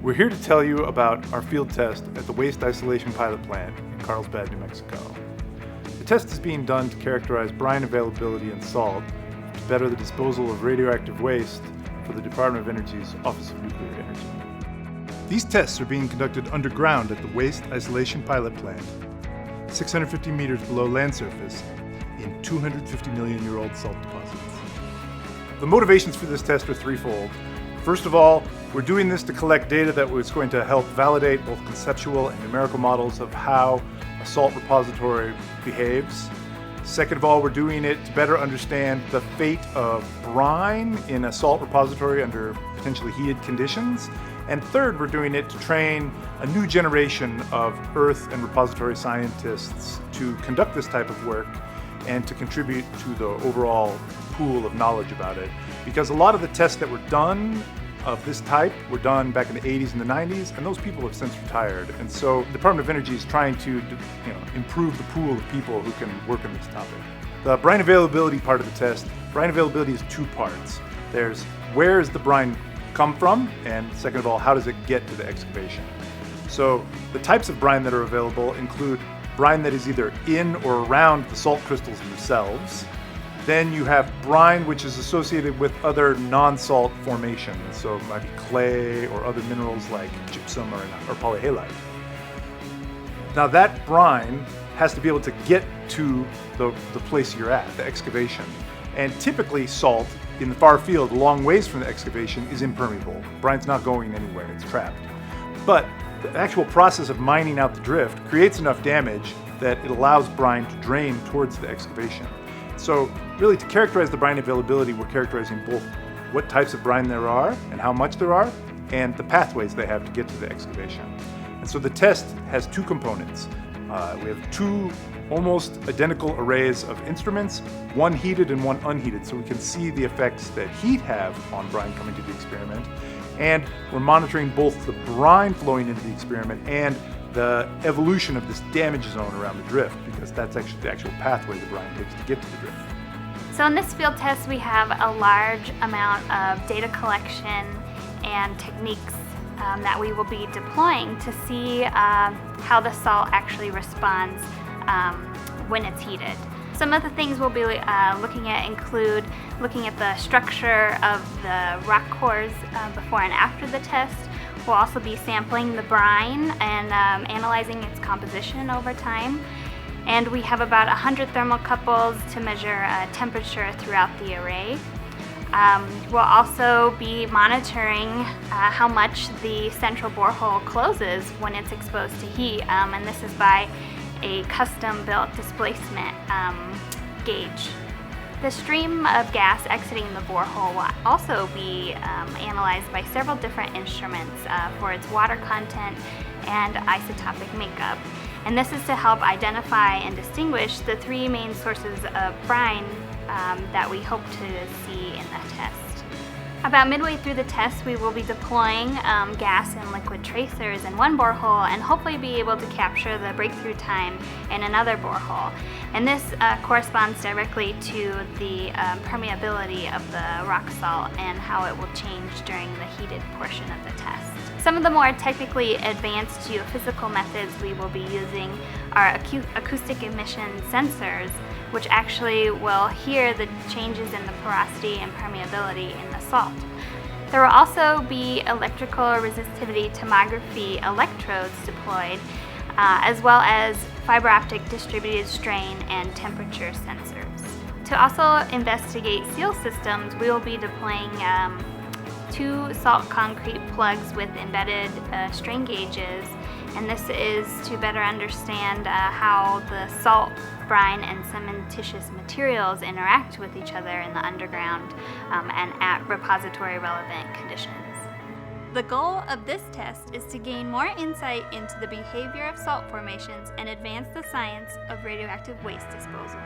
We're here to tell you about our field test at the Waste Isolation Pilot Plant in Carlsbad, New Mexico. The test is being done to characterize brine availability and salt to better the disposal of radioactive waste for the Department of Energy's Office of Nuclear Energy. These tests are being conducted underground at the Waste Isolation Pilot Plant, 650 meters below land surface in 250 million-year-old salt deposits. The motivations for this test are threefold. First of all, we're doing this to collect data that was going to help validate both conceptual and numerical models of how a salt repository behaves. Second of all, we're doing it to better understand the fate of brine in a salt repository under potentially heated conditions. And third, we're doing it to train a new generation of earth and repository scientists to conduct this type of work and to contribute to the overall pool of knowledge about it. Because a lot of the tests that were done of this type were done back in the 80s and the 90s, and those people have since retired. And so the Department of Energy is trying to improve the pool of people who can work on this topic. The brine availability part of the test, brine availability is two parts. There's where does the brine come from, and second of all, how does it get to the excavation? So the types of brine that are available include brine that is either in or around the salt crystals themselves. Then you have brine which is associated with other non-salt formations, so it might be clay or other minerals like gypsum or polyhalite. Now that brine has to be able to get to the place you're at, the excavation. And typically salt in the far field, a long ways from the excavation, is impermeable. Brine's not going anywhere, it's trapped. But the actual process of mining out the drift creates enough damage that it allows brine to drain towards the excavation. So really, to characterize the brine availability, we're characterizing both what types of brine there are and how much there are, and the pathways they have to get to the excavation. And so the test has two components. We have two almost identical arrays of instruments, one heated and one unheated, so we can see the effects that heat have on brine coming to the experiment. And we're monitoring both the brine flowing into the experiment and the evolution of this damage zone around the drift, because that's actually the actual pathway the brine takes to get to the drift. So in this field test, we have a large amount of data collection and techniques that we will be deploying to see how the salt actually responds when it's heated. Some of the things we'll be looking at include looking at the structure of the rock cores before and after the test. We'll also be sampling the brine and analyzing its composition over time. And we have about 100 thermocouples to measure temperature throughout the array. We'll also be monitoring how much the central borehole closes when it's exposed to heat, and this is by a custom-built displacement gauge. The stream of gas exiting the borehole will also be analyzed by several different instruments for its water content and isotopic makeup. And this is to help identify and distinguish the three main sources of brine that we hope to see in the test. About midway through the test, we will be deploying gas and liquid tracers in one borehole and hopefully be able to capture the breakthrough time in another borehole. And this corresponds directly to the permeability of the rock salt and how it will change during the heated portion of the test. Some of the more technically advanced geophysical methods we will be using are acoustic emission sensors, which actually will hear the changes in the porosity and permeability in the salt. There will also be electrical resistivity tomography electrodes deployed, as well as fiber optic distributed strain and temperature sensors. To also investigate seal systems, we will be deploying 2 salt concrete plugs with embedded strain gauges, and this is to better understand how the salt, brine, and cementitious materials interact with each other in the underground and at repository relevant conditions. The goal of this test is to gain more insight into the behavior of salt formations and advance the science of radioactive waste disposal.